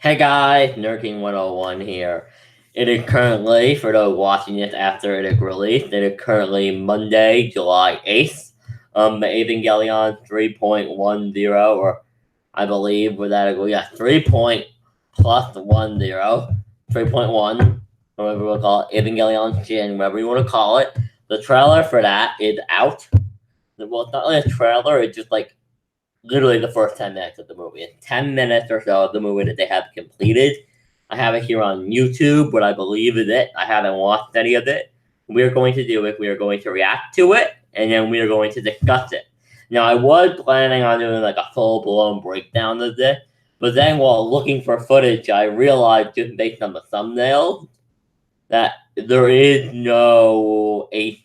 Hey guys, Nerking 101 here. It is currently, for those watching this after it is released, it is currently Monday, July 8th. Evangelion 3.10, or I believe with that, yeah, 3.+1.0, 3.1, whatever we'll call it, Evangelion Shin, whatever you want to call it. The trailer for that is out. Well, it's not really a trailer, it's just like literally the first 10 minutes of the movie. It's 10 minutes or so of the movie that they have completed. I have it here on YouTube, what I believe is it. I haven't watched any of it. We're going to do it. We are going to react to it, and then we are going to discuss it. Now, I was planning on doing like a full-blown breakdown of this, but then while looking for footage, I realized just based on the thumbnail that there is no HD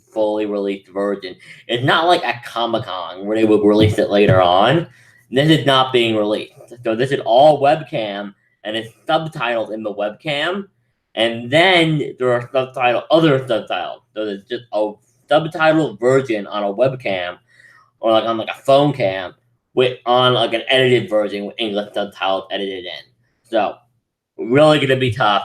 fully released version. It's not like at Comic-Con where they will release it later on. This is not being released. So this is all webcam, and it's subtitled in the webcam. And then there are other subtitles. So there's just a subtitled version on a webcam, or like on like a phone cam, on like an edited version with English subtitles edited in. So really gonna be tough.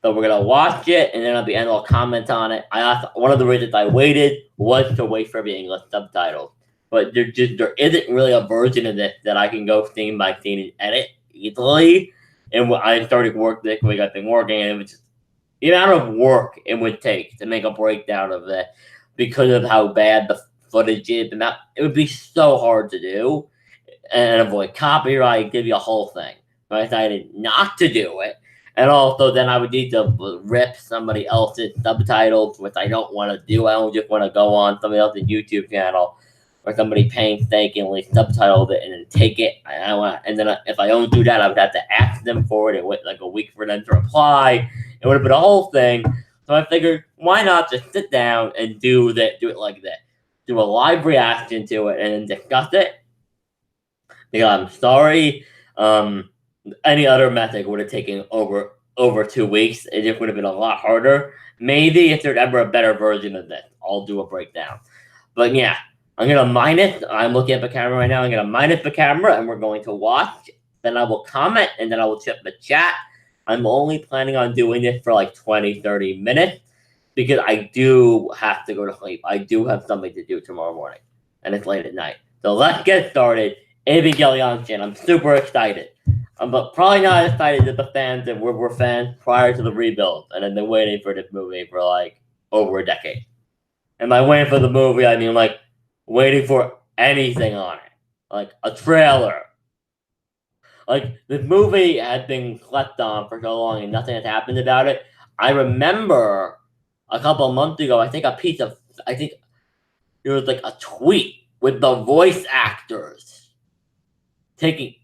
So we're gonna watch it, and then at the end I'll comment on it. One of the reasons I waited was to wait for the English subtitles, but there isn't really a version of this that I can go scene by scene and edit easily. And when I started work this week, I've been working, and it was just the amount of work it would take to make a breakdown of it because of how bad the footage is. It would be so hard to do and avoid copyright, give you a whole thing. But I decided not to do it. And also, then I would need to rip somebody else's subtitles, which I don't want to do. I don't just want to go on somebody else's YouTube channel or somebody painstakingly subtitled it and then take it. And then if I don't do that, I would have to ask them for it. It went like a week for them to reply. It would have been a whole thing. So I figured, why not just sit down and do it like that? Do a live reaction to it and then discuss it. Because I'm sorry. Any other method would have taken over 2 weeks. It just would have been a lot harder. Maybe if there's ever a better version of this, I'll do a breakdown. But yeah, I'm looking at the camera right now. I'm gonna minus the camera, and we're going to watch. Then I will comment, and then I will check the chat. I'm only planning on doing this for like 20-30 minutes because I do have to go to sleep. I do have something to do tomorrow morning, and it's late at night. So let's get started. Evangelion Shin. I'm super excited. But probably not as excited as the fans that were fans prior to the rebuild, and then they're waiting for this movie for like over a decade. And by waiting for the movie, I mean like waiting for anything on it, like a trailer. Like this movie had been slept on for so long, and nothing has happened about it. I remember a couple of months ago, I think there was like a tweet with the voice actors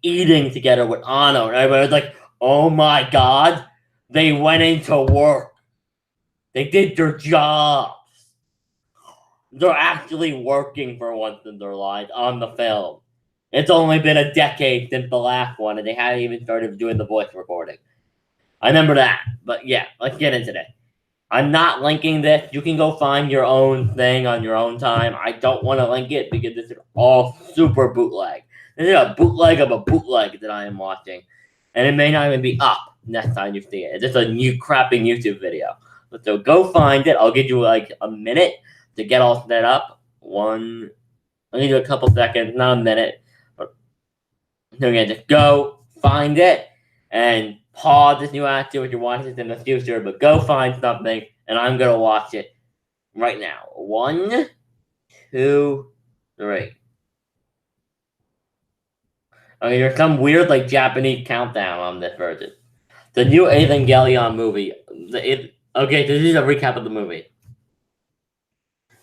eating together with Anno, and everybody was like, oh my god, they went into work. They did their jobs. They're actually working for once in their lives on the film. It's only been a decade since the last one, and they haven't even started doing the voice recording. I remember that. But yeah, let's get into this. I'm not linking this. You can go find your own thing on your own time. I don't want to link it because this is all super bootleg. This is a bootleg of a bootleg that I am watching. And it may not even be up next time you see it. It's just a new crappy YouTube video. So go find it. I'll give you like a minute to get all set up. I'll give you a couple seconds, not a minute. Again, just go find it and pause if you want to if you're watching this in the future, but go find something, and I'm going to watch it right now. 1, 2, 3. Okay, there's some weird, like, Japanese countdown on this version. The new Evangelion movie. Okay, this is a recap of the movie.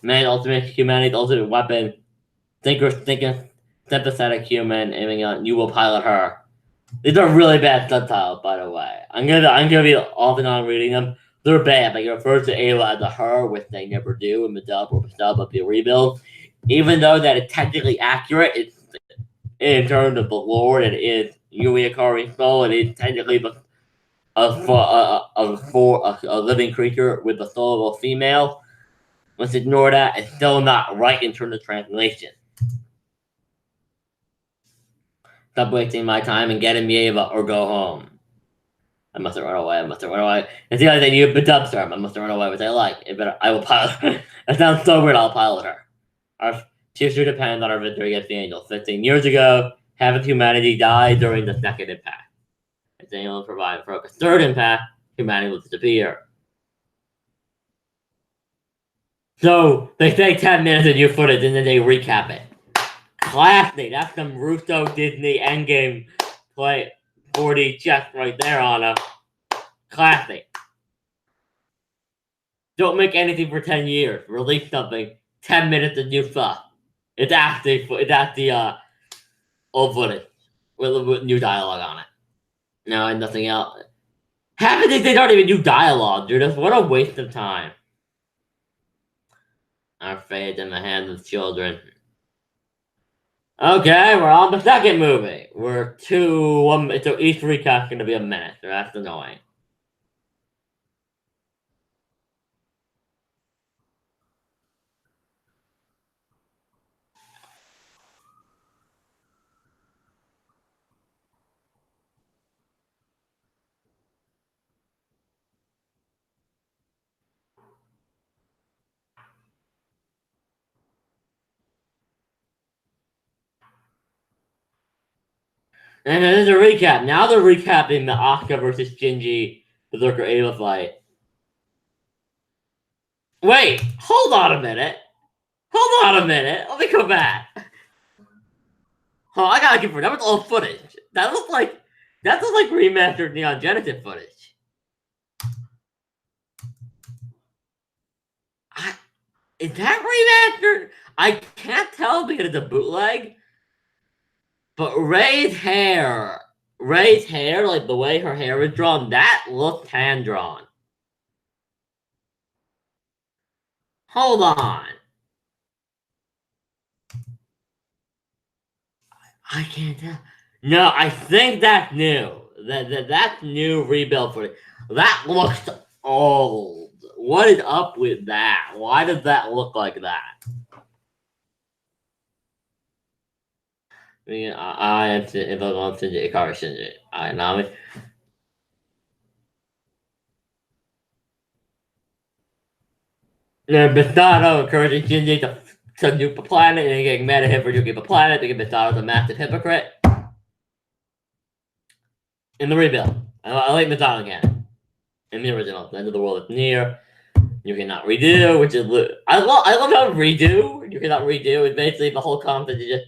Man, ultimate humanity's ultimate weapon. Thinking, sympathetic human, Evangelion, you will pilot her. These are really bad subtitles, by the way. I'm gonna be off and on reading them. They're bad. Like it refers to Ayla as a her, which they never do in the dub or the sub of the rebuild. Even though that is technically accurate, it's in terms of the lore, it is Yui Akari's soul. It is technically a living creature with the soul of a female. Let's ignore that. It's still not right in terms of translation. Stop wasting my time and get in Ava or go home. I must have run away. I must have run away. It's the other thing. You've been dumpster. I must have run away, which I like. I will pilot her. That sounds so weird. I'll pilot her. Our future depends on our victory against the angels. 15 years ago, half of humanity died during the second impact. If the angels provide for a third impact, humanity will disappear. So they take 10 minutes of new footage and then they recap it. Classic. That's some Russo Disney Endgame play 4D chess right there, Anna. Classic. Don't make anything for 10 years. Release something. 10 minutes of new stuff. It's actually old footage with new dialogue on it. No, and nothing else. Half of these things aren't even new dialogue, dude. What a waste of time. Our fate in the hands of children. Okay, we're on the second movie. We're so each recap's gonna be a minute, so that's annoying. And then there's a recap. Now they're recapping the Asuka versus Shinji Berserker Ava fight. Wait, hold on a minute. Hold on a minute. Let me go back. Oh, I gotta confirm. That was old footage. That looks like remastered Neon Genesis footage. Is that remastered? I can't tell because it's a bootleg. But Ray's hair, like the way her hair is drawn, that looks hand drawn. Hold on. I can't tell. No, I think that's new. That's new rebuild footage. That looks old. What is up with that? Why does that look like that? I mean, I am involved in the car Shinji. I know. Masato encouraging Shinji to nuke the planet and getting mad at him for nuking the planet because Masato's a massive hypocrite. In the rebuild, I like Masato again. In the original, the end of the world is near. You cannot redo, which is I love how redo. You cannot redo. It's basically the whole concept is just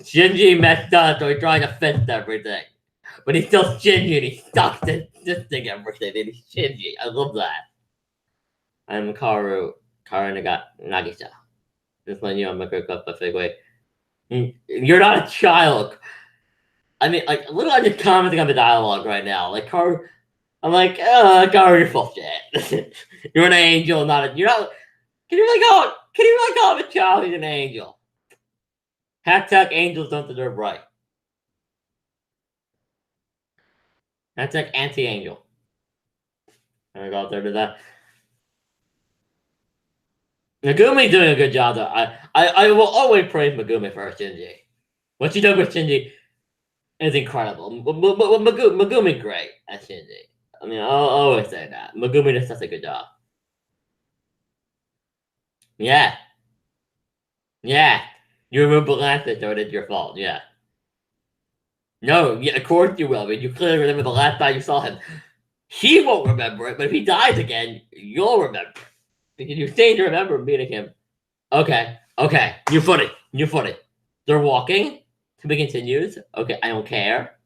Shinji messed up, so he's trying to fix everything. But he's still Shinji and he sucks at fixing everything. And he's Shinji. I love that. I'm Karu Nagisa. Just letting you know I'm gonna cook up a big way. You're not a child. I mean, like, look, I'm just commenting on the dialogue right now. Like, Karu, I'm like, Karu, you're full shit. You're an angel, you're not. Can you really call him a child? He's an angel. Hashtag angels don't deserve right. Hashtag anti-angel. I'm gonna go out there to that. Megumi's doing a good job, though. I will always praise Megumi for her Shinji. What she did with Shinji is incredible. Megumi great at Shinji. I mean, I'll always say that. Megumi does such a good job. Yeah. Yeah. You remember last episode, it's your fault. Yeah. No, yeah, of course you will. I mean, you clearly remember the last time you saw him. He won't remember it, but if he dies again, you'll remember. Because you seem to remember meeting him. Okay. New footage. They're walking. To be continued. Okay, I don't care.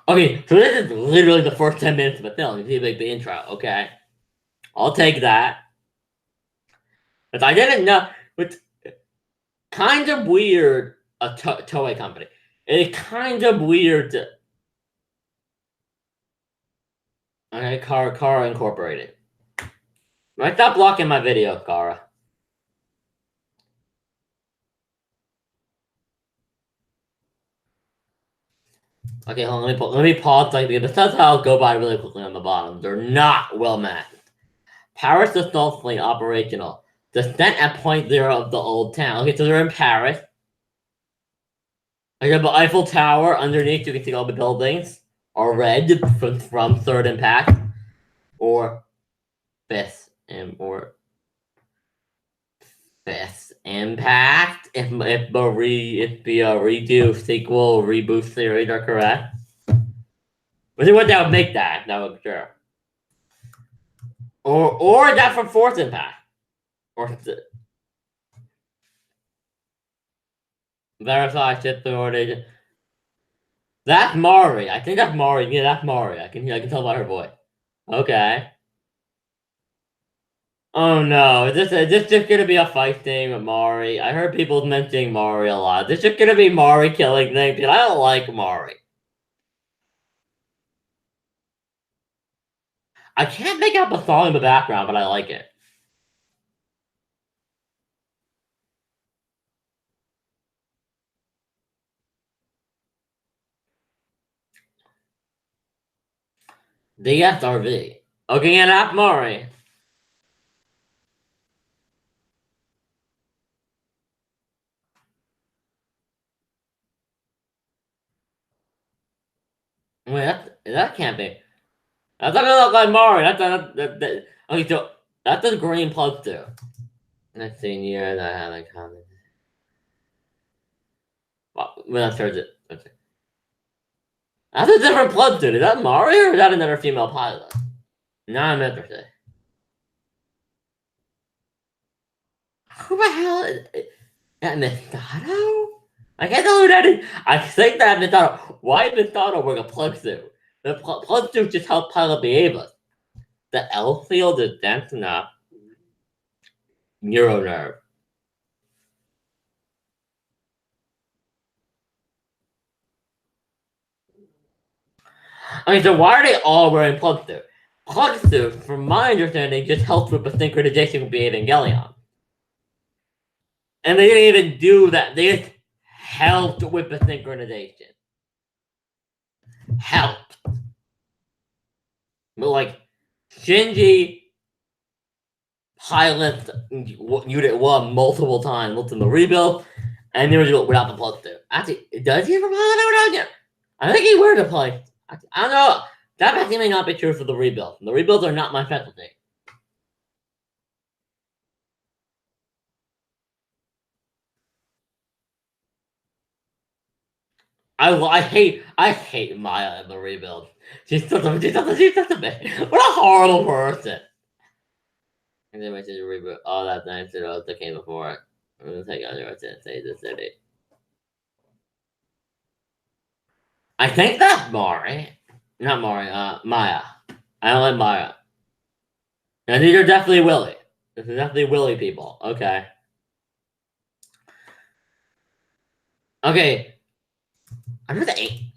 Okay, so this is literally the first 10 minutes of the film. You see like the intro, okay? I'll take that. But I didn't know. It's kind of weird, a Toei company. It's kind of weird to... Okay, Kara Incorporated. Right, stop blocking my video, Kara. Okay, hold on, let me pause like this. That's how I'll go by really quickly on the bottom. They're not well matched. Paris assault fleet operational. Descent at point 0 of the old town. Okay, so they're in Paris. I have the Eiffel Tower underneath. You can see all the buildings are red from third impact or or fifth impact. If the redo sequel reboot series are correct, but what that would make that would sure. Or that from fourth impact or verify ship order. That's Mari. I think that's Mari. Yeah, that's Mari. I can tell by her voice. Okay. Oh no, is this just gonna be a fight thing with Mari? I heard people mentioning Mari a lot. This just gonna be Mari killing things, because I don't like Mari. I can't make out the song in the background, but I like it. DSRV. Okay, and that's Mari. Wait, that can't be. That's not gonna look like Mari. Okay, so that's the green plus two. Let's see here that I have in common. Well, let's search it. Okay. That's a different plus two. Is that Mari or is that another female pilot? Now I'm interested. Who the hell is that? Mistado? I can't tell who that is. I think that Mistado. Why Mistado wearing a plug suit? The plug suit just helped pilot the Ava. The L field is dense enough. Neuro nerve. Okay, so why are they all wearing plug suit? Plug suit, from my understanding, just helps with the synchronization with the Evangelion. And they didn't even do that. They just helped with the synchronization. Helped. But like, Shinji pilots Unit 1 multiple times, looked in the rebuild, and they were doing it without the plug suit. Actually, does he ever pilot it without it? I think he wears the plug. I don't know. That actually may not be true for the rebuild. The rebuilds are not my specialty. I hate Maya in the rebuild. She's such a what a horrible person. And then I said reboot all that time that came before it. I'm gonna take on your say the city. I think that's Mari. Not Mari, Maya. I don't like Maya. And these are definitely Willy. This is definitely Willy people. Okay. Okay. Under the 8.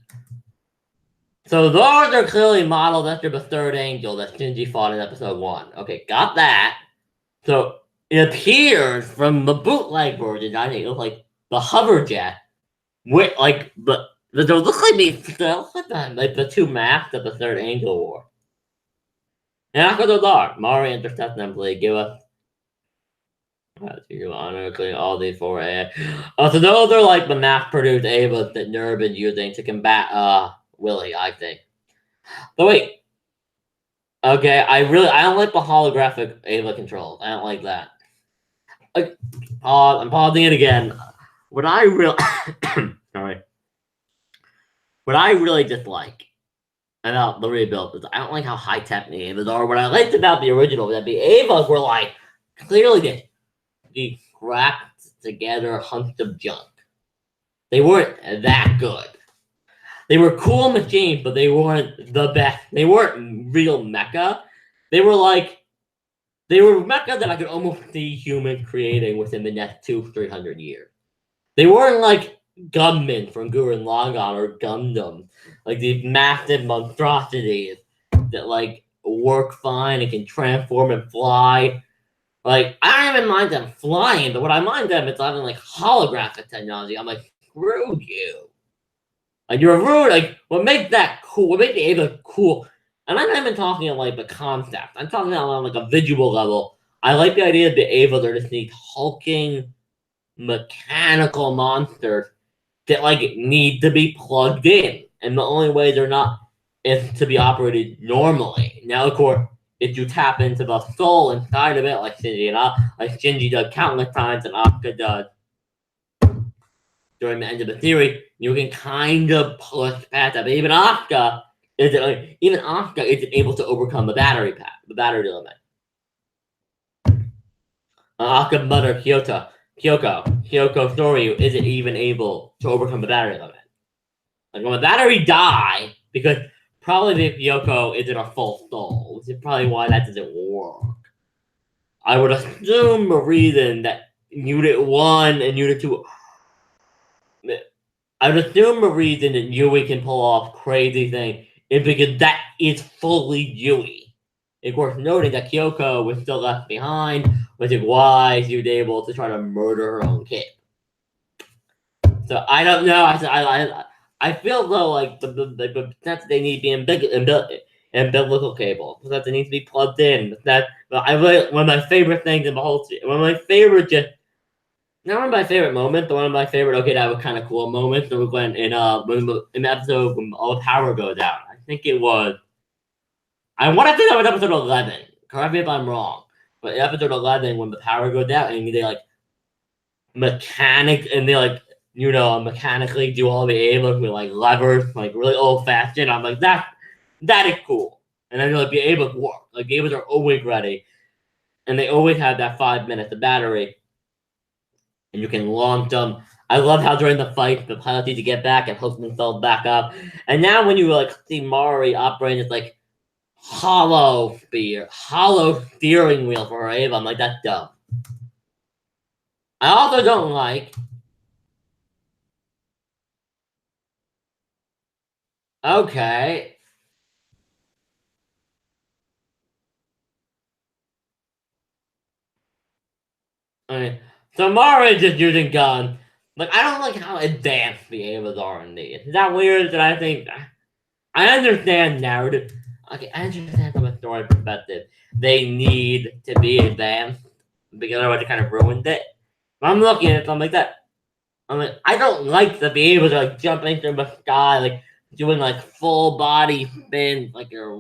So those are clearly modeled after the third angel that Shinji fought in episode 1. Okay, got that. So it appears from the bootleg version, I think it looks like the hover jet with like those look like like the two masks that the third angel wore. And after the dark, Mari intercepts them, please give us your honor, including all these 4 AI. So those are like the mass-produced Avas that Nerve is using to combat Willy, I think. But wait. Okay, I don't like the holographic Ava controls. I don't like that. Like, I'm pausing it again. What I really sorry. What I really dislike about the rebuild is I don't like how high tech the Avas are. What I liked about the original was that the Avas were like clearly the cracked together hunch of junk. They weren't that good. They were cool machines, but they weren't the best. They weren't real mecha. They were mecha that I could almost see humans creating within the next 200-300 years. They weren't like gunmen from Gurren Lagann or Gundam, like these massive monstrosities that like work fine and can transform and fly. Like, I don't even mind them flying, but what I mind them is having like holographic technology. I'm like, screw you. Like, you're rude. Like, what makes that cool? What makes the Ava cool? And I'm not even talking like the concept. I'm talking on like a visual level. I like the idea that the Ava are just these hulking mechanical monsters that like need to be plugged in, and the only way they're not is to be operated normally. Now, of course, if you tap into the soul inside of it, like Shinji does countless times, and Asuka does during the end of the series, you can kind of push past that. But even Asuka isn't able to overcome the battery limit. Asuka's mother Kyoko Soryu isn't even able to overcome the battery limit. Like when the battery die, because probably the Kyoko isn't a full soul, which is probably why that doesn't work. I would assume a reason that Unit 1 and Unit 2. I would assume a reason that Yui can pull off crazy thing is because that is fully Yui. Of course, noting that Kyoko was still left behind, which is why she was able to try to murder her own kid. So I don't know. I feel though like the sense they need to be umbilical cable. That they need to be plugged in. That I really, one of my favorite things in the whole one of my favorite not one of my favorite moments, but one of my favorite that was kind of cool moments was when in the episode when all the power goes out. I think it was. I want to think that was episode 11. Correct me if I'm wrong. But in episode 11, when the power goes out and they like mechanically do all the able with like levers, like really old fashioned. I'm like that is cool. And then like the able work. Like the Ables are always ready. And they always have that 5 minutes of battery. And you can launch them. I love how during the fight the pilots need to get back and hook themselves back up. And now when you like see Mari operating this like hollow steering wheel for her Ava, I'm like, that's dumb. I also don't like. Okay. Okay. So Mara is just using gun. Like, I don't like how advanced the Avas are in these. Is that weird that I think... I understand narrative. Okay, I understand from a story perspective. They need to be advanced. Because otherwise it kind of ruined it. But I'm looking at something like that. I'm like, I don't like that the Avas are like jumping through the sky, like doing like full body spin, like they're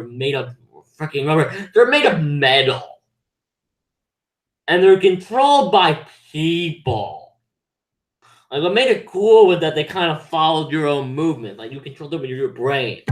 made of freaking rubber. They're made of metal. And they're controlled by people. Like what made it cool was that they kind of followed your own movement. Like you controlled them with your brain.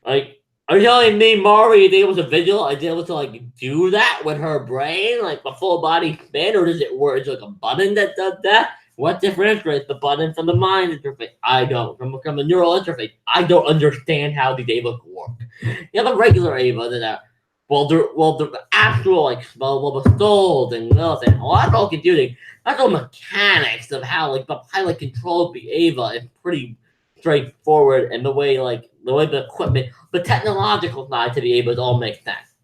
Like, are you telling me Mari is able to is able to like do that with her brain, like the full body spin, or does it work? Is it like a button that does that? What differentiates the button from the mind interface? I don't. From the neural interface, I don't understand how these Avas work. You have a regular Ava that the actual like the souls and this and all that's all confusing. That's all mechanics of how like the pilot controls the Ava is pretty straightforward, and the way the equipment, the technological side to the Avas all makes sense.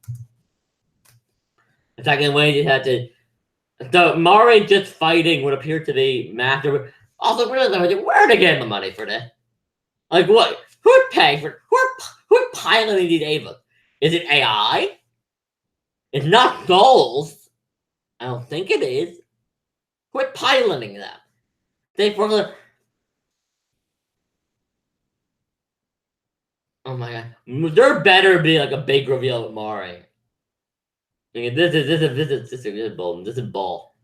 The second way you had to the Mari just fighting would appear to be master. Also, where are they getting the money for this? Like what? Who's paying for? Who's piloting these Avas? Is it AI? It's not souls. I don't think it is. Quit piloting them. Oh my god. There better be like a big reveal with Mari. This is bull. This is bull.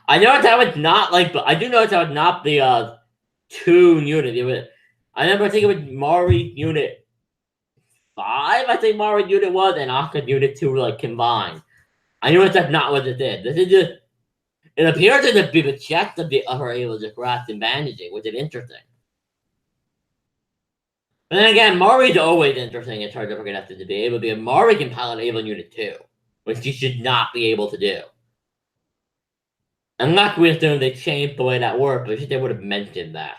I know that was not like, but I do know that was not the 2 unit. I remember thinking it was Mari unit 5. I think Mari unit was, and Asuka unit 2 were like combined. I know that's not what it did. This is just. It appears to be the chest of the upper able to grasp and bandaging, which is interesting. But then again, Mari's always interesting in terms of we're gonna have to be able to be a Mari can pilot Ava Unit 2, which she should not be able to do. Unless we assume they changed the way that worked, but they would have mentioned that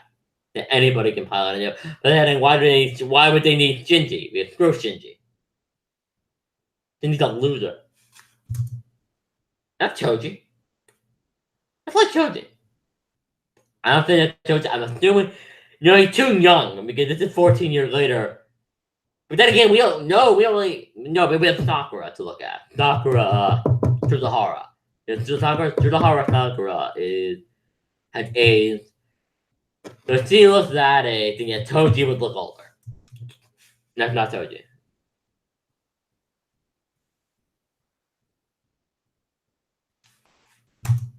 anybody can pilot it. But then why would they need Shinji? We have screw Shinji. Shinji's a loser. That's Choji. That's like Choji. I don't think that's Choji. I'm assuming he's too young because this is 14 years later. But then again, we don't know. But we have Sakura to look at. Sakura Tsuzuhara. Tsuzuhara Sakura has aged So if she looks that age, then yeah, Toji would look older. That's not Toji.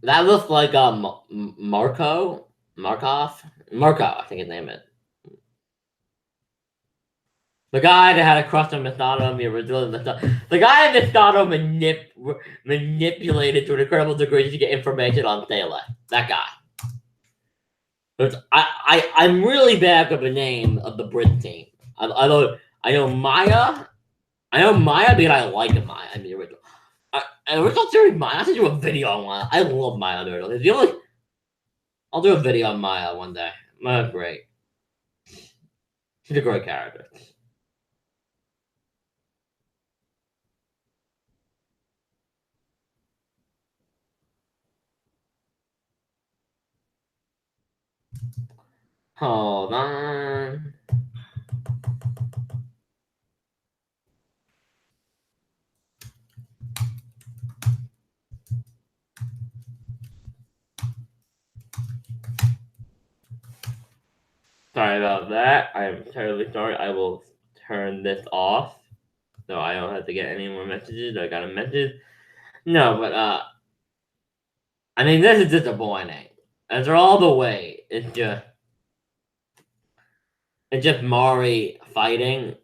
That looks like Marco, I think his name is. The guy that had a crush on Masato, the original Masato. The guy that Masato manipulated to an incredible degree to get information on Sailor. That guy. I'm really bad with the name of the Brit team. I know Maya. I know Maya because I like Maya. I mean, the original. Original series Maya. I have to do a video on Maya. I love Maya. The only, I'll do a video on Maya one day. Maya's great. She's a great character. Hold on. Sorry about that. I'm terribly sorry. I will turn this off so I don't have to get any more messages. I got a message. No, but I mean this is disappointing. After all the way, it's just Mari fighting.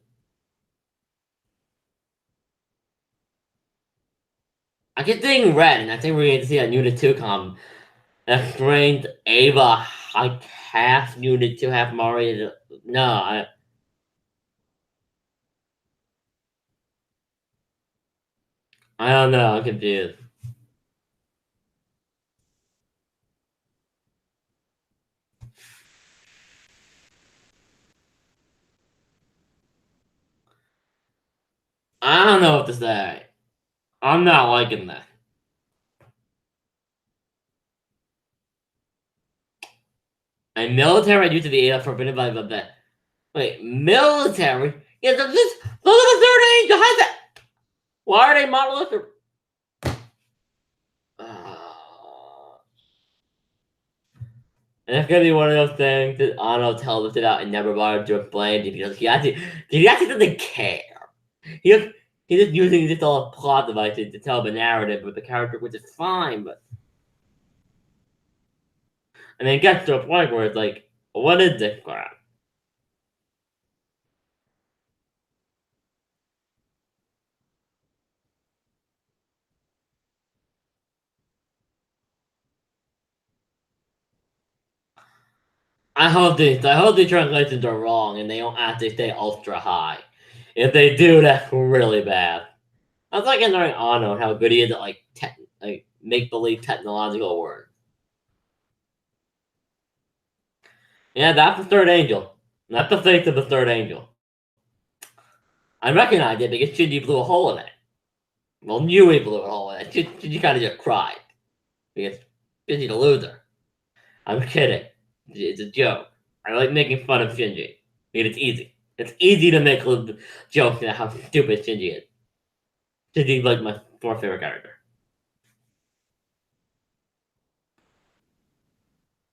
I keep thinking red, and I think we're going to see a Unit 2 come. A strange Ava, like half Unit 2, half Mari. No, I don't know. I'm confused. I don't know what to say. I'm not liking this. A military due to the Ava forbidden by the wait, military? Yeah, those are the third angel. How's that? Why are they monolithic? And it's gonna be one of those things that Ano tells it out and never bothered to explain it because he actually doesn't care. He just, he's just using this all plot devices to tell the narrative with the character, which is fine, but and then it gets to a point where it's like, what is this crap? I hope the translations are wrong and they don't actually stay ultra high. If they do, that's really bad. That's like in Ano how good he is at like make believe technological words. Yeah, that's the third angel. That's the face of the third angel. I recognize it because Shinji blew a hole in it. Well, Yui blew a hole in it. Shinji kind of just cried because Shinji's a loser. I'm kidding. It's a joke. I like making fun of Shinji because it's easy. It's easy to make jokes about how stupid Shinji is. Shinji's like my fourth favorite character.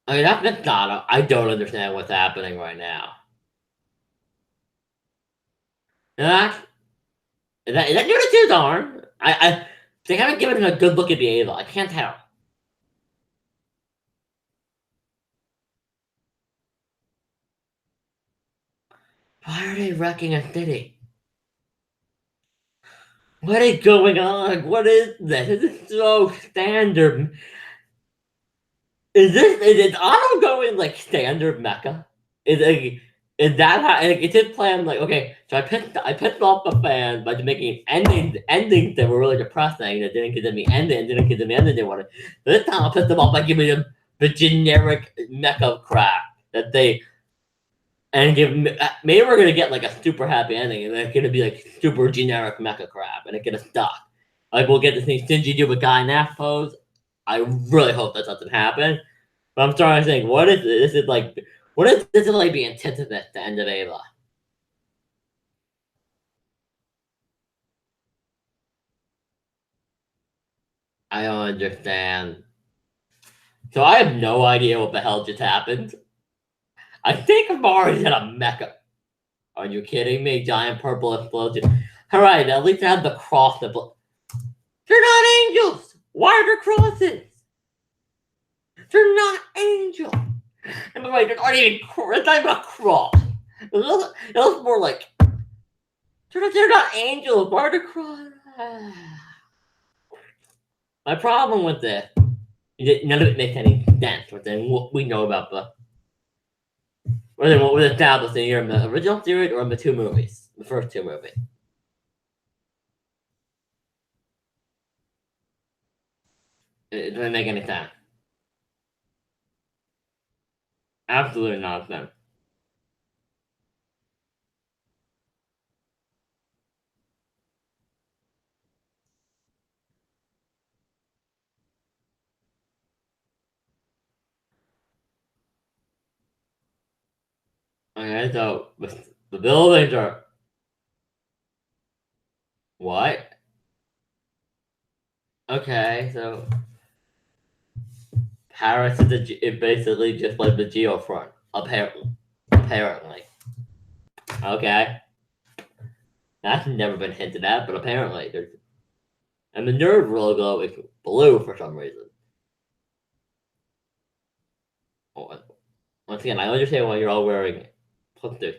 I mean, that's not. I don't understand what's happening right now. Uh, is that Unit 2's arm? They haven't given him a good look at the Ava. I can't tell. Why are they wrecking a city? What is going on? What is this? This is so standard. Is Otto going like standard mecha? Is that how it's his plan? Like, okay, so I pissed off the fans by making endings that were really depressing that didn't give them the ending, didn't give them the ending they wanted. This time I pissed them off by giving them the generic mecha crap that they and give maybe we're gonna get like a super happy ending and it's gonna be like super generic mecha crap and it's gonna stop. Like we'll get the thing Shinji do with Guy in that pose. I really hope that doesn't happen. But I'm starting to think, what is this? Is like, what is this is like the antithesis to End of Ava? I don't understand. So I have no idea what the hell just happened. I think Mars had a mecha. Are you kidding me? Giant purple explosion. Alright, at least I have the cross. They're not angels! Why are there crosses? They're not angels! And by the way, they're not even it's not even a cross. It looks more like they're not angels. Why are they crosses? My problem with this, none of it makes any sense within what we know about what was established in either the original series or in the two movies, the first two movies. It doesn't make any sense. Absolutely nonsense. Okay, so the buildings are what? Okay, so Paris is basically just like the geofront, apparently. Apparently. Okay. That's never been hinted at, but apparently there's. And the nerd logo is blue for some reason. Oh, once again, I understand why you're all wearing it. What's this?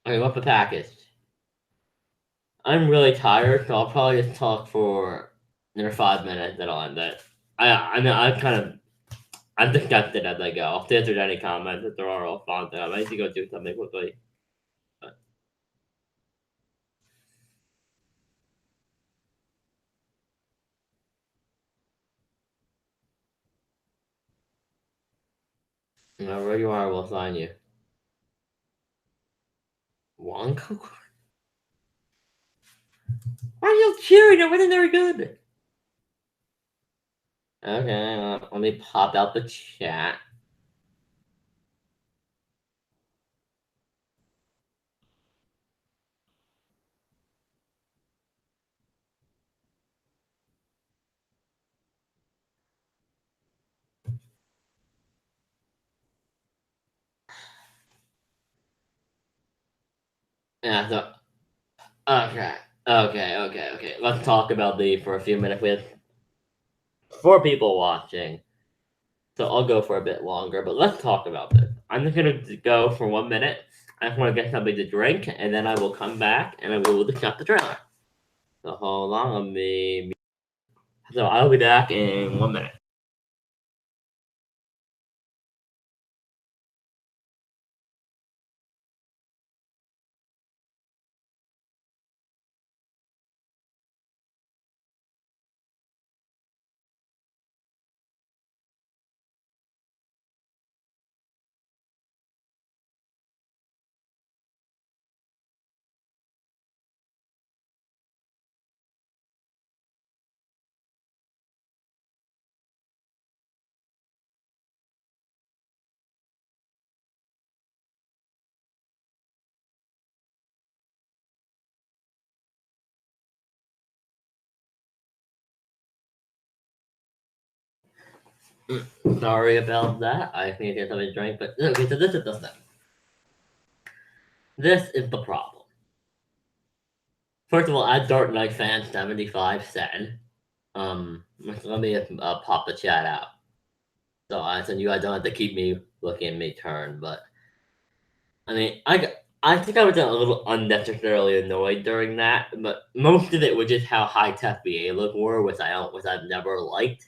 Okay, what's the package? I'm really tired, so I'll probably just talk for another 5 minutes and I'll end it. I mean, I'm disgusted as I go. I'll see if there's any comments. If there are, I'll respond to them. I need to go do something quickly. But, where you are, we'll sign you. Wonka? Why are you cheering? It wasn't very good. Okay, let me pop out the chat. Yeah, so okay. Let's talk about the for a few minutes. We have 4 people watching, so I'll go for a bit longer. But let's talk about this. I'm just gonna go for 1 minute. I just want to get something to drink, and then I will come back and I will discuss the trailer. So hold on, let me. So I'll be back in 1 minute. Sorry about that. I need to get something to drink, but okay. So this is the thing. This is the problem. First of all, at Dark Knight fan 75 said, let me pop the chat out. So I said you guys don't have to keep me looking at me turn, but I mean, I think I was a little unnecessarily annoyed during that, but most of it was just how high tech the look were, which I've never liked.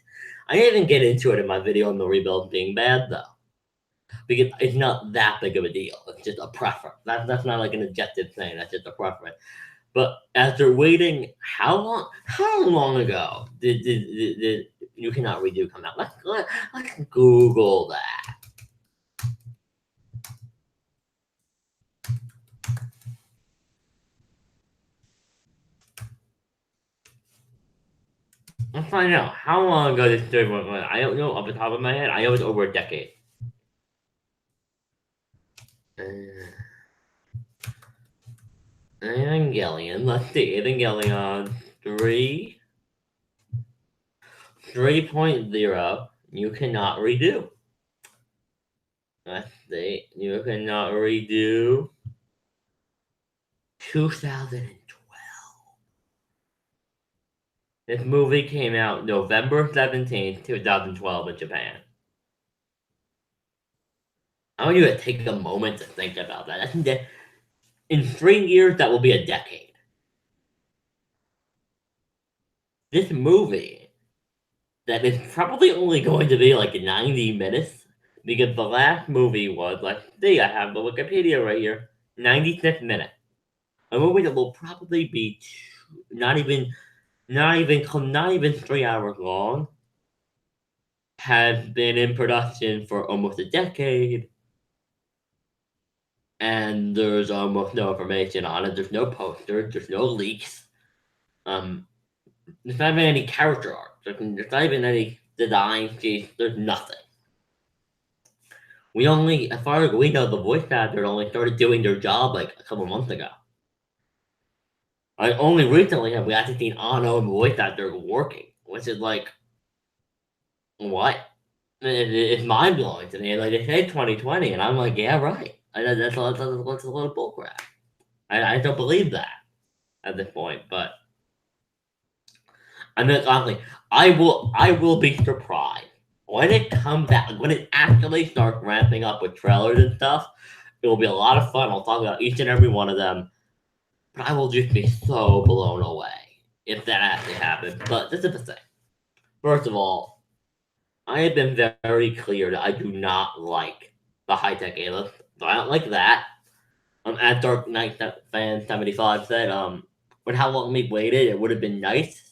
I didn't even get into it in my video on the rebuild being bad though, because it's not that big of a deal. It's just a preference. That's not like an objective thing. That's just a preference. But after waiting, how long? How long ago did You Cannot Redo come out? Let's Google that. Let's find out how long ago this story went. I don't know off the top of my head. I know it's over a decade. Uh, Evangelion. Let's see. Evangelion 3.0, you cannot redo. Let's see, you cannot redo 2012. This movie came out November 17th, 2012 in Japan. I want you to take a moment to think about that. In 3 years, that will be a decade. This movie, that is probably only going to be like 90 minutes, because the last movie was, let's see, I have the Wikipedia right here, 96 minutes. A movie that will probably be not even 3 hours long, has been in production for almost a decade, and there's almost no information on it. There's no posters, there's no leaks. There's not even any character art. There's not even any design sheets. There's nothing. We only, as far as we know, the voice actors only started doing their job like a couple months ago. Only recently have we actually seen unknown voice actors working, which is like, what? It's mind blowing to me. Like, they say 2020, and I'm like, yeah, right. That's a little bullcrap. I don't believe that at this point, but I mean, honestly, I will be surprised when it comes out, when it actually starts ramping up with trailers and stuff. It will be a lot of fun. I'll talk about each and every one of them, but I will just be so blown away if that actually happens. But this is the thing. First of all, I have been very clear that I do not like the high tech A-list. I don't like that. As Dark Knight fan 75 said, with how long we waited, it would have been nice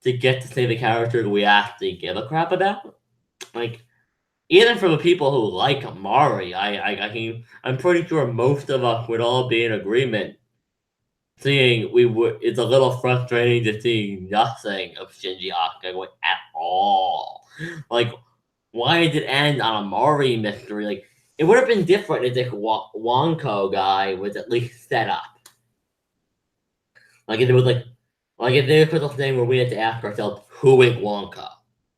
to get to see the character we actually give a crap about. Like, even for the people who like Mari, I'm pretty sure most of us would all be in agreement. It's a little frustrating to see nothing of Shinji Akawa at all. Like, why did it end on a Mari mystery? Like, it would have been different if the Wonko guy was at least set up. Like, if it was like if there was a thing where we had to ask ourselves, who is Wonka?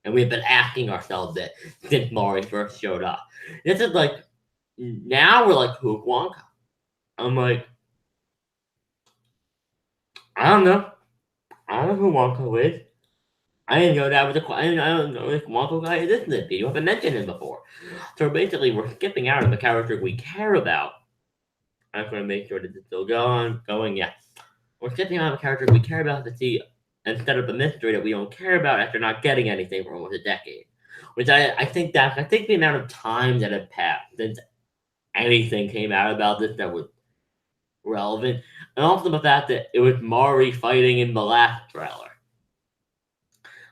And we've been asking ourselves that since Mari first showed up. This is like, now we're like, who's Wonka? I'm like, I don't know. I don't know who Wonka is. I didn't know that was I don't know if Wonka guy is in this video. I haven't mentioned him before. So basically, we're skipping out of the character we care about. I'm going to make sure that it's still going, yeah. We're skipping out of a character we care about to see instead of the mystery that we don't care about after not getting anything for almost a decade. Which I think the amount of time that had passed since anything came out about this that was relevant, and also the fact that it was Mari fighting in the last trailer.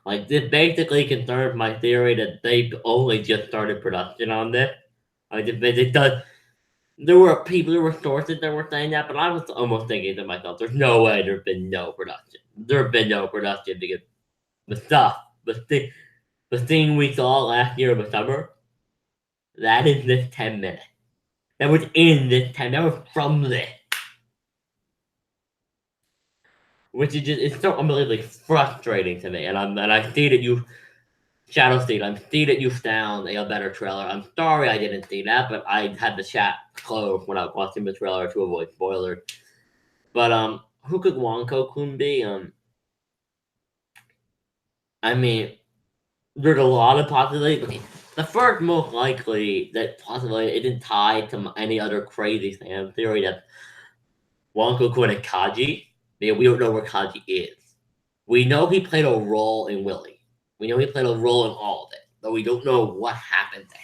Like, this basically confirms my theory that they only just started production on this. Like, there were sources that were saying that, but I was almost thinking to myself, there's no way there's been no production. There have been no production because the thing we saw last year in the summer, that is this 10 minutes. That was in this 10, that was from this. Which is just, it's so unbelievably frustrating to me, and I see that you, Shadow State, I see that you found a better trailer. I'm sorry I didn't see that, but I had the chat closed when I was watching the trailer to avoid spoilers. But who could Wonko-kun be? I mean, there's a lot of possibilities. The first most likely that possibly isn't tied to any other crazy fan theory that Wonko-kun and Kaji. Maybe we don't know where Kaji is. We know he played a role in Willy. We know he played a role in all of it, but we don't know what happened there.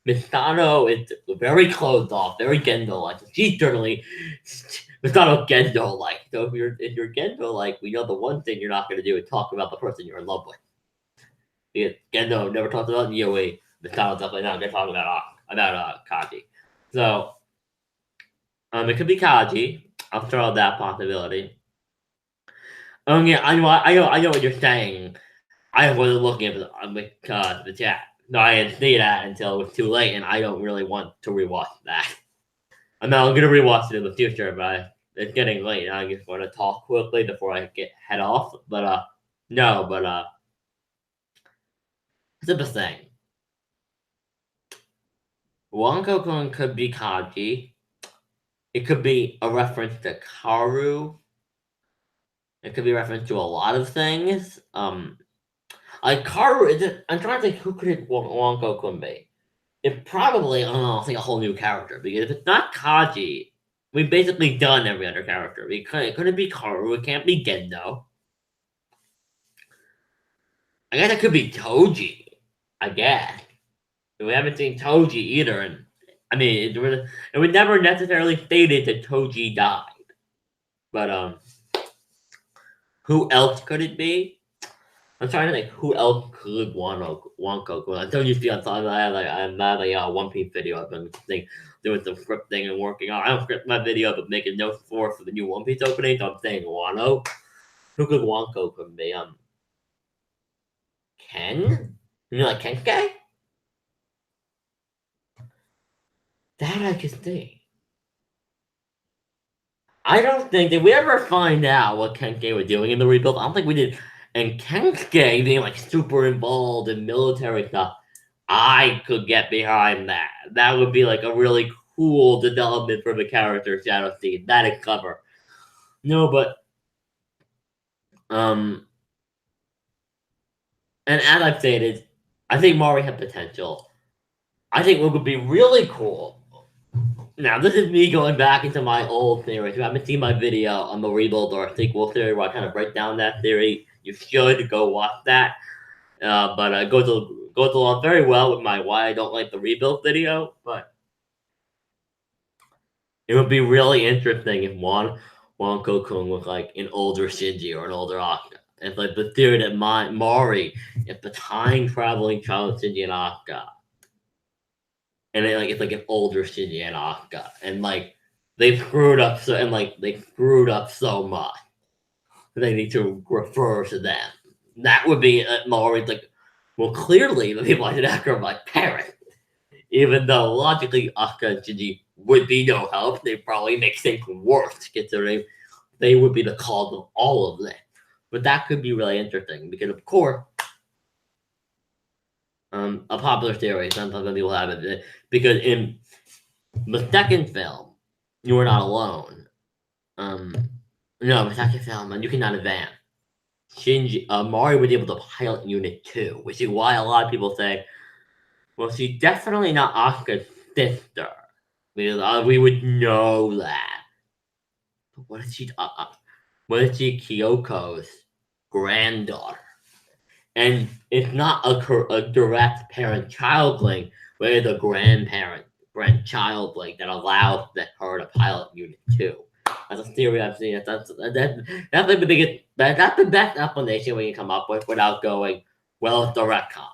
Misano is very closed off, very Gendo-like. She's certainly Misano Gendo-like. So if you're Gendo-like, we know the one thing you're not going to do is talk about the person you're in love with. Because Gendo never talks about Yui. Misano's definitely not going to talk about Kaji. So it could be Kaji. I'll throw out that possibility. Yeah, I know what you're saying. I wasn't looking at the chat. No, I didn't see that until it was too late, and I don't really want to rewatch that. I'm gonna rewatch it in the future, but it's getting late. I just want to talk quickly before I head off. But no, but here's the thing. Wanko-kun could be kanji. It could be a reference to Karu. It could be a reference to a lot of things. Like Karu, I'm trying to think who could Wanko-kun be. It probably, I don't know, I think a whole new character. Because if it's not Kaji, we've basically done every other character. It couldn't be Karu, it can't be Gendo. I guess it could be Toji, I guess. We haven't seen Toji either, and I mean, it was never necessarily stated that Toji died. But who else could it be? I'm trying to think who else could Wanko. I told you to I have a One Piece video I've been doing some scripting and working on. I don't script my video, but making notes for the new One Piece opening. So I'm saying Wano. Who could Wanko could be? Ken? You know, like Kensuke? That I could see. I don't think, did we ever find out what Kensuke was doing in the rebuild? I don't think we did. And Kensuke being like super involved in military stuff, I could get behind that. That would be like a really cool development for the character Shadow Seed. That is clever. No, but and as I've stated, I think Mari had potential. I think what would be really cool. Now, this is me going back into my old theory. If you haven't seen my video on the rebuild or sequel theory where I kind of break down that theory, you should go watch that. But it goes along very well with my why I don't like the rebuild video. But it would be really interesting if Wanko-kun was like an older Shinji or an older Asuka. It's like the theory that Mari is the time traveling child Shinji and Asuka. And it's like an older Shinji and Asuka. And like they screwed up so much. They need to refer to them. That would be Maury's like, well, clearly the people I should ask are my parents. Even though logically Asuka and Shinji would be no help, they probably make things worse considering they would be the cause of all of this. But that could be really interesting because, of course, a popular theory, sometimes people have it, because in the second film, You Were Not Alone, no, the second film, and You Cannot Advance, Mari was able to pilot Unit 2, which is why a lot of people say, well, she's definitely not Asuka's sister. Because we would know that. But what if she's Kyoko's granddaughter? And it's not a direct parent-child link, but it's a grandchild link that allows her to pilot Unit 2. That's a theory I've seen. That's like the biggest. That's the best explanation we can come up with without going, well, it's a retcon.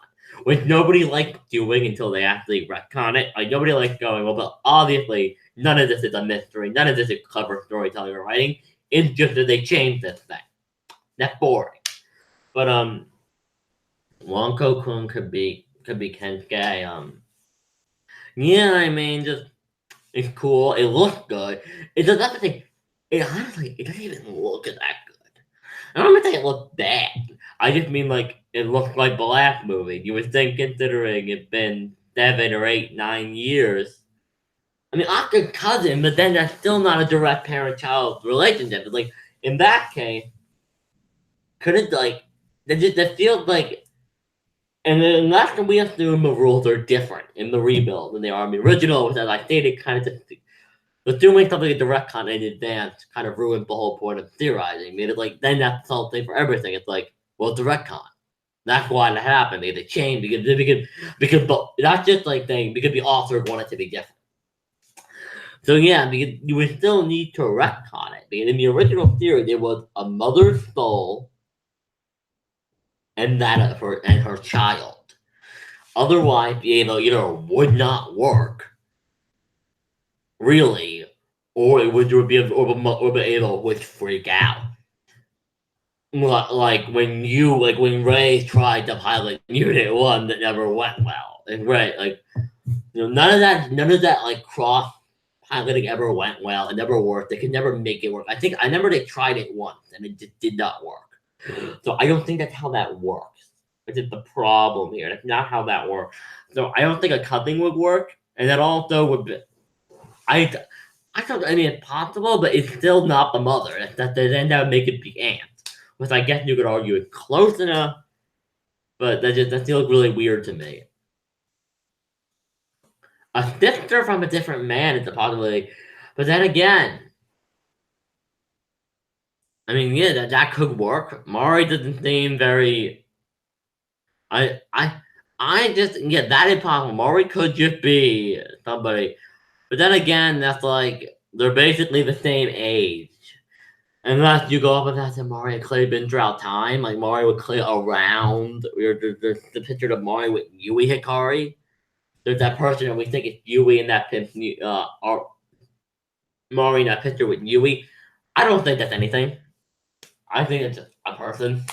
Which nobody likes doing until they actually retcon it. Like nobody likes going, well, but obviously none of this is a mystery. None of this is clever storytelling or writing. It's just that they changed this thing. That's boring. But Wanko-kun could be Kensuke. Yeah, I mean, just it's cool. It looks good. It does that's the thing. It honestly, it doesn't even look that good. I don't even think it looks bad. I just mean like it looks like the last movie. You would think, considering it's been 7 or 8, 9 years. I mean, Asuka's cousin, but then that's still not a direct parent-child relationship. It's like in that case, could it like that feels like. And then last we assume the rules are different in the rebuild than they are in the original, which as I stated, kind of just assuming something in direct content in advance kind of ruins the whole point of theorizing. Made it like then that's the whole thing for everything. It's like, well, direct con. That's why it happened. They changed because that's just like saying because the author wanted to be different. So yeah, because you would still need to retcon it. Because in the original theory, there was a mother's soul and that of her and her child. Otherwise, either would not work, really, or it would be would freak out. Like when Ray tried to pilot Unit 1 that never went well. And Ray, none of that like cross piloting ever went well. It never worked. They could never make it work. I remember they tried it once and it just did not work. So I don't think that's how that works. Which is the problem here. That's not how that works. So I don't think a coupling would work. And that also would be, I I mean it's possible, but it's still not the mother. Then that would make it the aunt. Which I guess you could argue it's close enough, but that feels really weird to me. A sister from a different man is a possibility. But then again, I mean, yeah, that could work. Mari doesn't seem very. I I I just yeah, that is possible. Mari could just be somebody, but then again, that's like they're basically the same age. Unless you go up and that Mari and Clay been throughout time, like Mari with Clay around. There's the picture of Mari with Yui Hikari. There's that person that we think it's Yui in that or Mari in that picture with Yui. I don't think that's anything. I think it's just a person.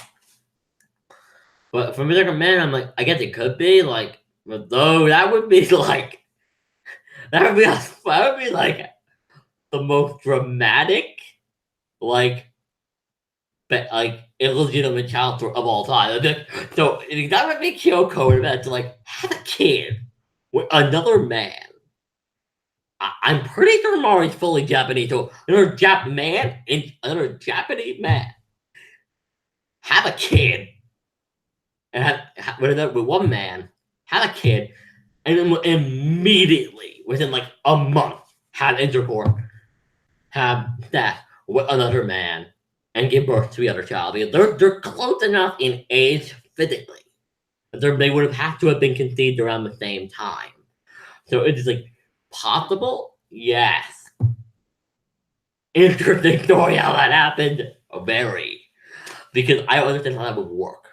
But from a different man, I'm like, I guess it could be like, but though that would be like, that would be like the most dramatic, like, but like illegitimate child of all time. So that would be Kyoko in bed to like have a kid with another man. I'm pretty sure Mari's fully Japanese. So another Japanese man have a kid and with one man have a kid and then immediately within like a month have intercourse, have sex with another man, and give birth to the other child because they're close enough in age physically. They would have had to have been conceived around the same time. So it's like possible, yes. Interesting story how that happened, very, because I don't understand how that would work.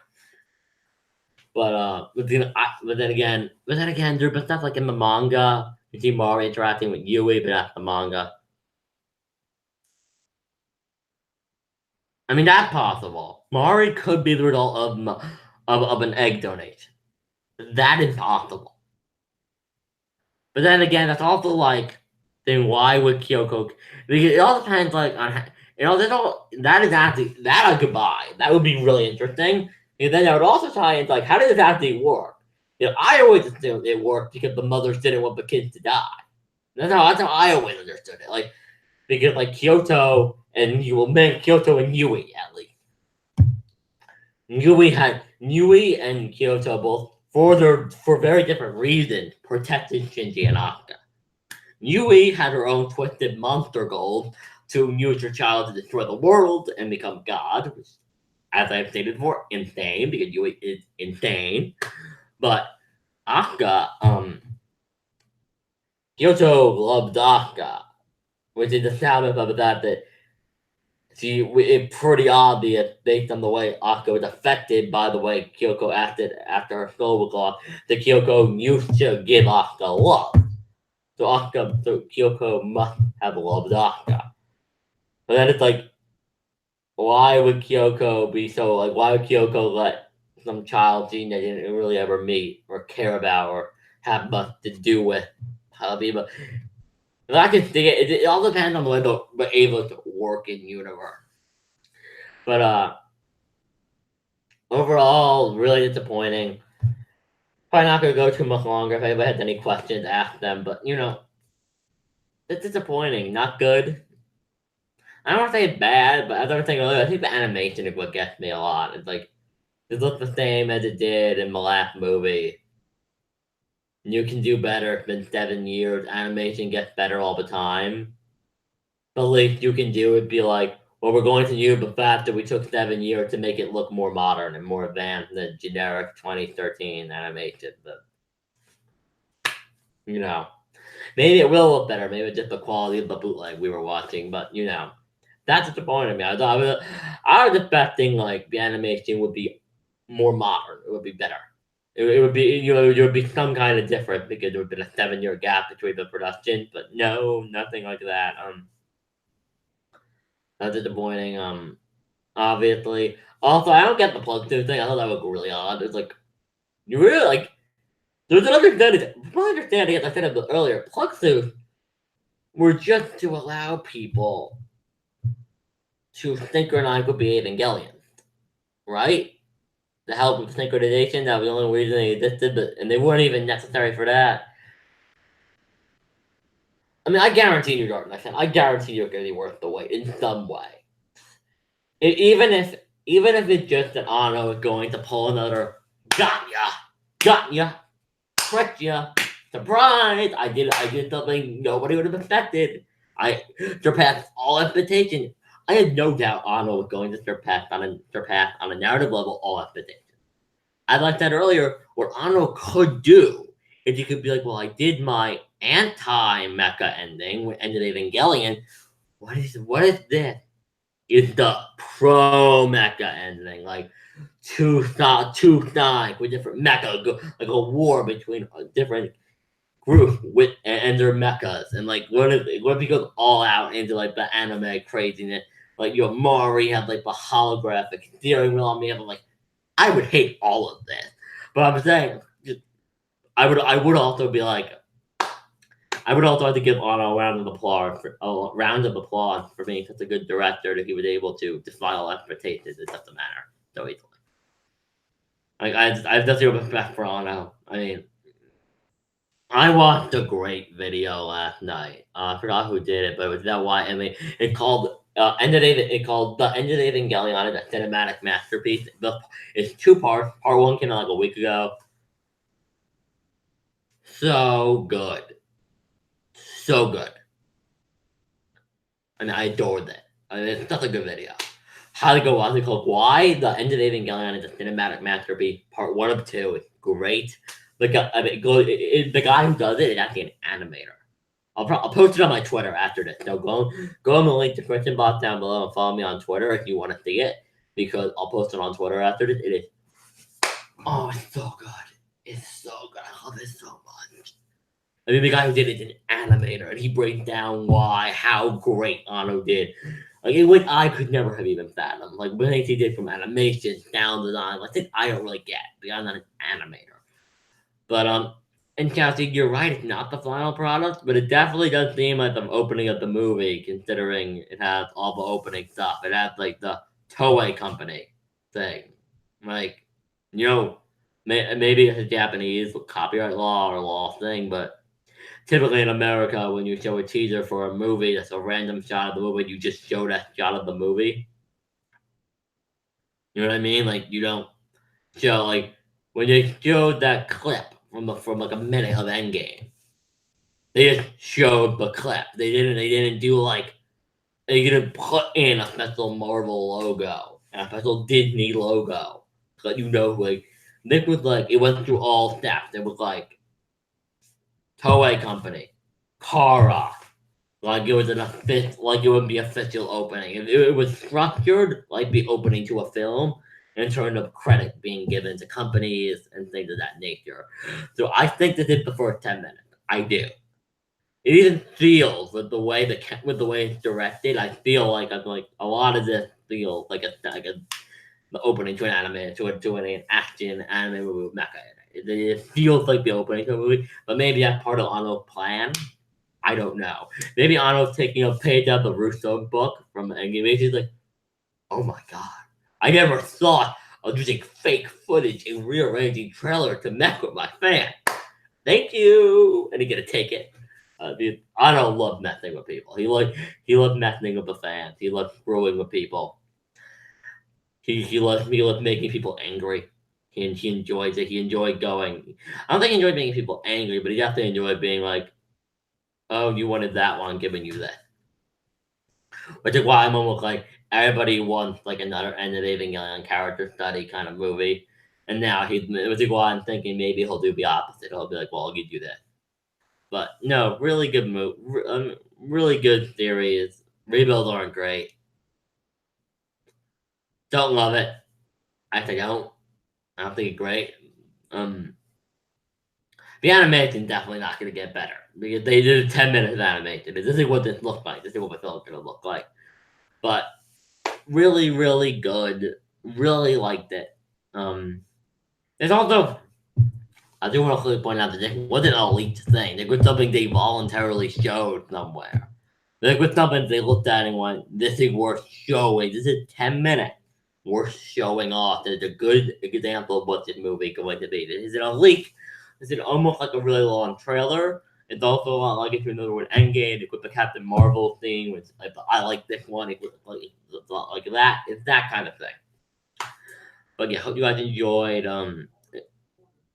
But then again, there's been stuff like in the manga. You see Mari interacting with Yui, but that's the manga. I mean, that's possible. Mari could be the result of an egg donation. That is possible. But then again, that's also like, then why would Kyoko? Because it all depends, like on that is actually that I could buy. That would be really interesting. And then I would also tie into like, how did this actually work? I always assumed it worked because the mothers didn't want the kids to die. That's how I always understood it. Like because like Kyoto and you will make Kyoto and Yui at least. Yui and Kyoto both for very different reasons protected Shinji and Asuka. Yui had her own twisted monster goal to use her child to destroy the world and become God, which, as I've stated before, insane because Yui is insane. But Asuka, Kyoto loved Asuka, which is the sound of that it's pretty obvious based on the way Asuka was affected by the way Kyoko acted after her soul was lost that Kyoko used to give Asuka love. So Kyoko must have loved Asuka. But then it's like, why would Kyoko be so like? Why would Kyoko let some child she didn't really ever meet or care about or have much to do with Habiba? But I can see it. It all depends on the way they're able to work in universe. But overall, really disappointing. Probably not gonna go too much longer. If anybody has any questions, ask them. But it's disappointing. Not good. I don't want to say bad, but as I was saying earlier, I think the animation is what gets me a lot. It's like it looks the same as it did in the last movie. You can do better. It's been 7 years. Animation gets better all the time. The least you can do would be like, well, we're going to use the fact that we took 7 years to make it look more modern and more advanced than generic 2013 animation. But maybe it will look better. Maybe it's just the quality of the bootleg we were watching. But that disappointed me. I was expecting like the animation would be more modern. It would be better. It would be there would be some kind of difference because there would have been a 7 year gap between the production. But no, nothing like that. That's disappointing. Obviously. Also, I don't get the plug through thing. I thought that was really odd. It's like you really like. There's another thing. My understanding, as I said earlier, plug through were just to allow people to synchronize with the Evangelion, right? To help with synchronization, that was the only reason they existed, and they weren't even necessary for that. I mean, I guarantee you, Jordan. I guarantee you're going to be worth the wait in some way. Even if it's just that Anno is going to pull another got ya, tricked ya, surprise! I did something nobody would have expected. I surpassed all expectations. I had no doubt Anno was going to surpass on a narrative level all expectations. As I said earlier, what Anno could do is you could be like, well, I did my anti-mecha ending with End of Evangelion. What is this? It's the pro mecha ending, like two sides with different mecha, like a war between a different group with and their mechas, and like what if it goes all out into like the anime craziness? Like your Mari had like the holographic steering wheel on me, I'm like, I would hate all of this, but I'm saying, I would also be like, I would also have to give Otto a round of applause for being such a good director that he was able to defy all expectations in such a manner so easily. Like I have nothing but respect for Otto. I mean, I watched a great video last night. I forgot who did it, but it was that why. I mean, it called It called the End of Evangelion, a cinematic masterpiece. It's two parts. Part one came out like a week ago. So good, so good. And I adored it. I mean, it's such a good video. How to go watch it called Why the End of Evangelion is a cinematic masterpiece. Part one of two is great. The guy who does it is actually an animator. I'll post it on my Twitter after this. So go on the link description box down below and follow me on Twitter if you want to see it, because I'll post it on Twitter after this. It is, oh, it's so good. It's so good. I love it so much. I mean, the guy who did it is an animator, and he breaks down how great Anno did. Like, what I could never have even fathomed. Like, what he did from animation, sound design, like, things I don't really get, because I'm not an animator. But, and Cassie, you're right, it's not the final product, but it definitely does seem like the opening of the movie, considering it has all the opening stuff. It has, like, the Toei company thing. Like, you know, maybe it's a Japanese copyright law or law thing, but typically in America, when you show a teaser for a movie that's a random shot of the movie, you just show that shot of the movie. You know what I mean? Like, you don't show, like, when they showed that clip from like a minute of Endgame, they just showed the clip. They didn't do like, they didn't put in a special Marvel logo and a special Disney logo to let you know, like, Nick was like, it went through all steps. It was like Toei Company, Kara, like it was like it would be official opening. It was structured like the opening to a film in terms of credit being given to companies and things of that nature. So I think this is the first 10 minutes. I do. It even feels with the way it's directed. I feel like I'm like a lot of this feels like the opening to an anime to an action anime movie with mecha. It feels like the opening to a movie, but maybe that's part of Arnold's plan. I don't know. Maybe Arnold's taking a page out of the Russo book from Endgame. He's like, oh my god, I never thought of using fake footage and rearranging trailer to mess with my fan. Thank you, and he gonna take it. Dude, Arnold loved messing with people. He loved messing with the fans. He loved screwing with people. He loved making people angry. He enjoys it. He enjoyed going. I don't think he enjoyed making people angry, but he definitely enjoyed being like, oh, you wanted that one, I'm giving you that. Which is why I'm almost like everybody wants like another End of Evangelion character study kind of movie. And now which is why I'm thinking maybe he'll do the opposite. He'll be like, well, I'll give you that. But no, really good movie. Really good series. Rebuilds aren't great. Don't love it. Actually, I don't think it's great. The animation definitely not going to get better because they did 10 minutes of animation. This is what this looks like. This is what the film's going to look like. But really, really good. Really liked it. There's also I do want to point out that this wasn't a leaked thing. It was something they voluntarily showed somewhere. It was something they looked at and went, "This is worth showing. This is 10 minutes worth showing off. It's a good example of what this movie is going to be. This isn't a leak. This is almost like a really long trailer. It's also a lot like if you're familiar with Endgame, with the Captain Marvel thing, which I like this one. It's like that. It's that kind of thing. But yeah, hope you guys enjoyed.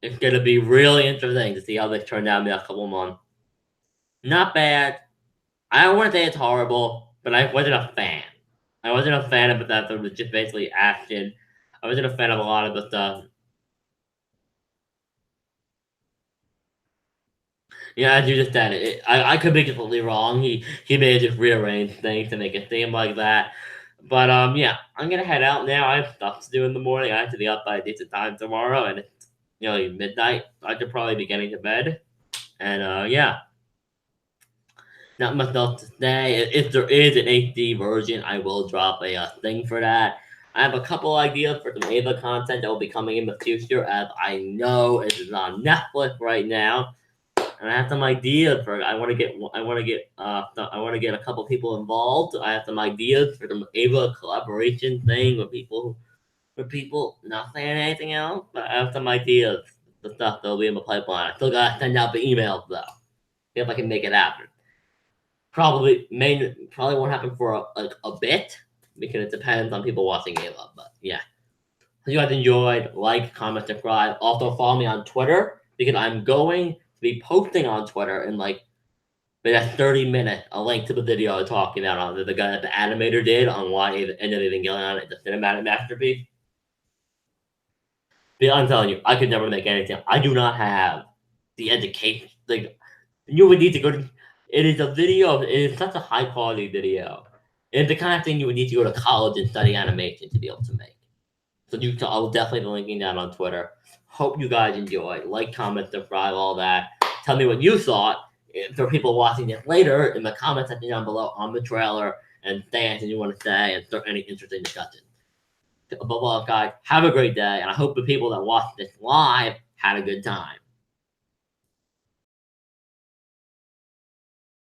It's gonna be really interesting to see how this turned out in a couple months. Not bad. I don't want to say it's horrible, but I wasn't a fan. I wasn't a fan of that. It was just basically action. I wasn't a fan of a lot of the stuff. Yeah, as you just said, I could be completely wrong. He may have just rearranged things to make it seem like that. But yeah, I'm gonna head out now. I have stuff to do in the morning. I have to be up by a decent time tomorrow, and it's midnight. I could probably be getting to bed. And yeah, not much else to say. If there is an HD version, I will drop a thing for that. I have a couple ideas for some Ava content that will be coming in the future, as I know it is on Netflix right now, and I have some ideas for. I want to get a couple people involved. I have some ideas for some Ava collaboration thing with people. For people not saying anything else, but I have some ideas. The stuff that'll be in the pipeline. I still gotta send out the emails though. See if I can make it happen. Probably won't happen for a bit because it depends on people watching Ava. But yeah, if you guys enjoyed, like, comment, subscribe. Also follow me on Twitter because I'm going to be posting on Twitter in like the next 30 minutes a link to the video I'm talking about on the guy that the animator did on why the end of Evangelion is a cinematic masterpiece. But I'm telling you, I could never make anything. I do not have the education. Like you would need to go to. It is a video. It is such a high quality video. It's the kind of thing you would need to go to college and study animation to be able to make. So I will definitely be linking that on Twitter. Hope you guys enjoy. Like, comment, subscribe, all that. Tell me what you thought. If there are people watching this later, in the comment section down below on the trailer, and say anything you want to say, and start any interesting discussion. Above all, guys, have a great day, and I hope the people that watch this live had a good time.